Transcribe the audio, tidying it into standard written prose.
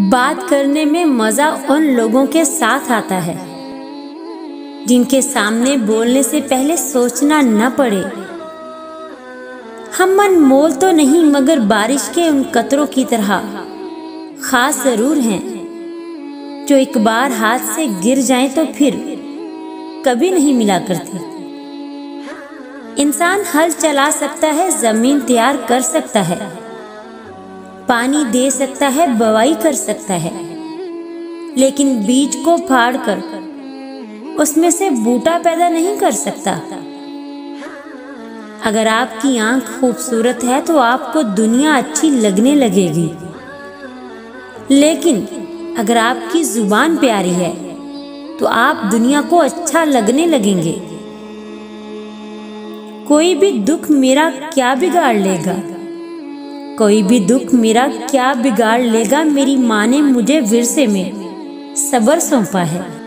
बात करने में मजा उन लोगों के साथ आता है जिनके सामने बोलने से पहले सोचना न पड़े। हम अनमोल तो नहीं मगर बारिश के उन कतरों की तरह खास जरूर हैं, जो एक बार हाथ से गिर जाएं तो फिर कभी नहीं मिला करते। इंसान हल चला सकता है, जमीन तैयार कर सकता है, पानी दे सकता है, बुवाई कर सकता है, लेकिन बीज को फाड़कर उसमें से बूटा पैदा नहीं कर सकता। अगर आपकी आंख खूबसूरत है तो आपको दुनिया अच्छी लगने लगेगी, लेकिन अगर आपकी जुबान प्यारी है तो आप दुनिया को अच्छा लगने लगेंगे। कोई भी दुख मेरा क्या बिगाड़ लेगा, कोई भी दुख मेरा क्या बिगाड़ लेगा। मेरी माँ ने मुझे विरसे में सब्र सौंपा है।